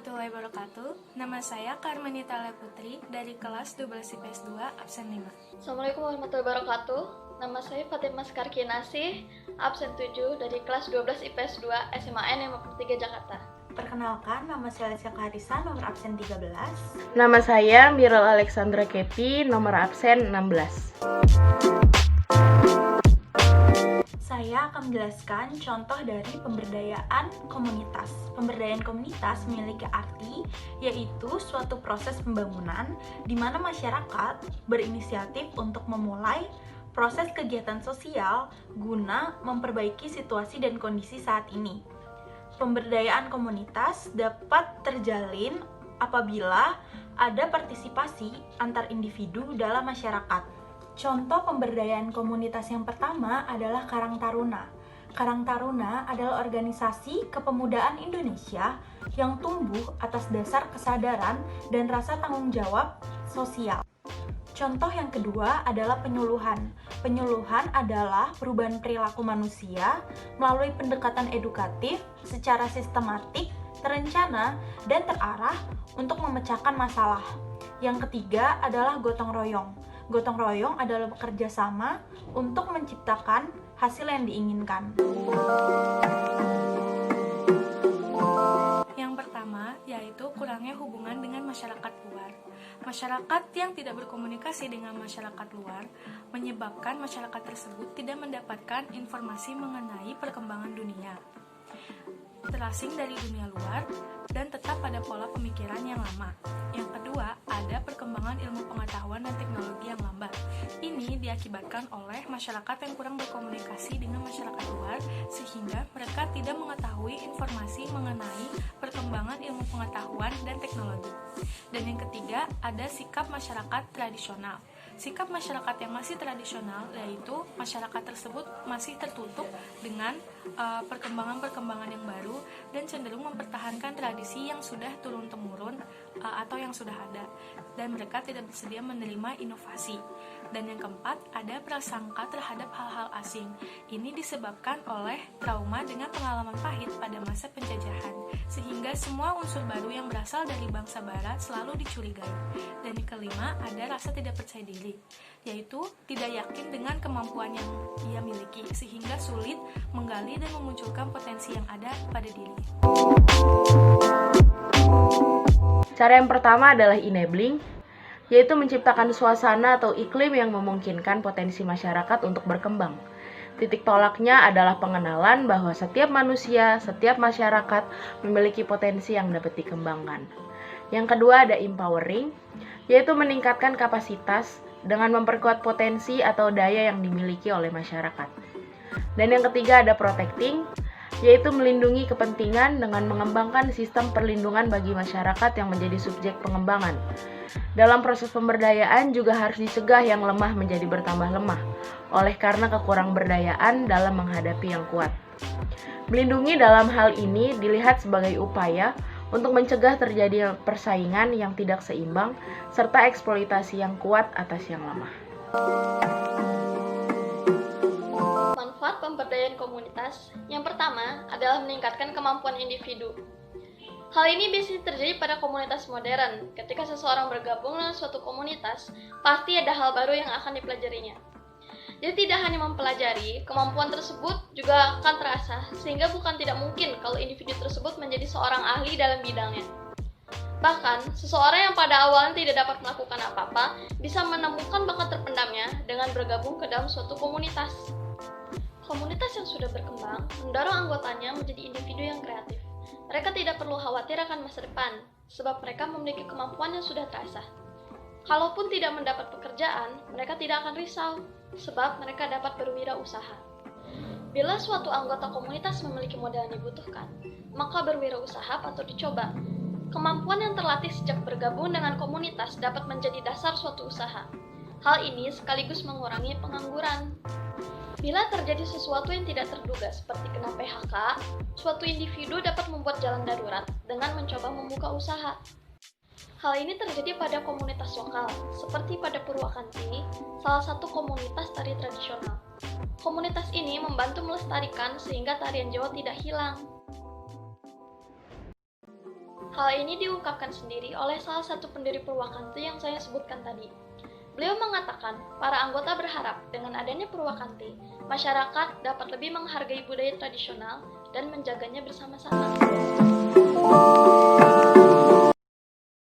warahmatullahi wabarakatuh. Nama saya Karmenita Putri dari kelas 12 IPS 2, absen 5. Assalamualaikum warahmatullahi wabarakatuh. Nama saya Fatimah Skarkinasih, absen 7 dari kelas 12 IPS 2 SMAN 53 Jakarta. Perkenalkan, nama saya Alicia Clarissa, nomor absen 13. Nama saya Miral Alexandra Kepi, nomor absen 16. Saya akan menjelaskan contoh dari pemberdayaan komunitas. Pemberdayaan komunitas memiliki arti, yaitu suatu proses pembangunan di mana masyarakat berinisiatif untuk memulai proses kegiatan sosial guna memperbaiki situasi dan kondisi saat ini. Pemberdayaan komunitas dapat terjalin apabila ada partisipasi antar individu dalam masyarakat. Contoh pemberdayaan komunitas yang pertama adalah Karang Taruna. Karang Taruna adalah organisasi kepemudaan Indonesia yang tumbuh atas dasar kesadaran dan rasa tanggung jawab sosial. Contoh yang kedua adalah penyuluhan. Penyuluhan adalah perubahan perilaku manusia melalui pendekatan edukatif secara sistematik, terencana, dan terarah untuk memecahkan masalah. Yang ketiga adalah gotong royong. Gotong royong adalah bekerja sama untuk menciptakan hasil yang diinginkan. Yang pertama yaitu kurangnya hubungan dengan masyarakat luar. Masyarakat yang tidak berkomunikasi dengan masyarakat luar menyebabkan masyarakat tersebut tidak mendapatkan informasi mengenai perkembangan dunia, terasing dari dunia luar, dan tetap pada pola pemikiran yang lama. Yang kedua, ada perkembangan ilmu pengetahuan dan teknologi yang lambat. Ini diakibatkan oleh masyarakat yang kurang berkomunikasi dengan masyarakat luar, sehingga mereka tidak mengetahui informasi mengenai perkembangan ilmu pengetahuan dan teknologi. Dan yang ketiga, ada sikap masyarakat tradisional. Sikap masyarakat yang masih tradisional yaitu masyarakat tersebut masih tertutup dengan perkembangan-perkembangan yang baru dan cenderung mempertahankan tradisi yang sudah turun-temurun atau yang sudah ada, dan mereka tidak bersedia menerima inovasi. Dan yang keempat, ada prasangka terhadap hal-hal asing. Ini disebabkan oleh trauma dengan pengalaman pahit pada masa penjajahan, sehingga semua unsur baru yang berasal dari bangsa barat selalu dicurigai. Dan yang kelima, ada rasa tidak percaya diri, yaitu tidak yakin dengan kemampuan yang ia miliki, sehingga sulit menggali dan memunculkan potensi yang ada pada diri. Cara yang pertama adalah enabling, yaitu menciptakan suasana atau iklim yang memungkinkan potensi masyarakat untuk berkembang. Titik tolaknya adalah pengenalan bahwa setiap manusia, setiap masyarakat memiliki potensi yang dapat dikembangkan. Yang kedua ada empowering, yaitu meningkatkan kapasitas dengan memperkuat potensi atau daya yang dimiliki oleh masyarakat. Dan yang ketiga ada protecting, yaitu melindungi kepentingan dengan mengembangkan sistem perlindungan bagi masyarakat yang menjadi subjek pengembangan. Dalam proses pemberdayaan juga harus dicegah yang lemah menjadi bertambah lemah, oleh karena kekurangberdayaan dalam menghadapi yang kuat. Melindungi dalam hal ini dilihat sebagai upaya untuk mencegah terjadi persaingan yang tidak seimbang, serta eksploitasi yang kuat atas yang lemah. Manfaat pemberdayaan komunitas yang pertama adalah meningkatkan kemampuan individu. Hal ini biasanya terjadi pada komunitas modern. Ketika seseorang bergabung dengan suatu komunitas, pasti ada hal baru yang akan dipelajarinya. Jadi tidak hanya mempelajari, kemampuan tersebut juga akan terasa, sehingga bukan tidak mungkin kalau individu tersebut menjadi seorang ahli dalam bidangnya. Bahkan, seseorang yang pada awalnya tidak dapat melakukan apa-apa, bisa menemukan bakat terpendamnya dengan bergabung ke dalam suatu komunitas. Komunitas yang sudah berkembang mendorong anggotanya menjadi individu yang kreatif. Mereka tidak perlu khawatir akan masa depan, sebab mereka memiliki kemampuan yang sudah terasah. Kalaupun tidak mendapat pekerjaan, mereka tidak akan risau, sebab mereka dapat berwirausaha. Bila suatu anggota komunitas memiliki modal yang dibutuhkan, maka berwirausaha patut dicoba. Kemampuan yang terlatih sejak bergabung dengan komunitas dapat menjadi dasar suatu usaha. Hal ini sekaligus mengurangi pengangguran. Bila terjadi sesuatu yang tidak terduga seperti kena PHK, suatu individu dapat membuat jalan darurat dengan mencoba membuka usaha. Hal ini terjadi pada komunitas lokal, seperti pada Purwakanti, salah satu komunitas tari tradisional. Komunitas ini membantu melestarikan sehingga tarian Jawa tidak hilang. Hal ini diungkapkan sendiri oleh salah satu pendiri Purwakanti yang saya sebutkan tadi. Beliau mengatakan, para anggota berharap dengan adanya Purwakanti, masyarakat dapat lebih menghargai budaya tradisional dan menjaganya bersama-sama.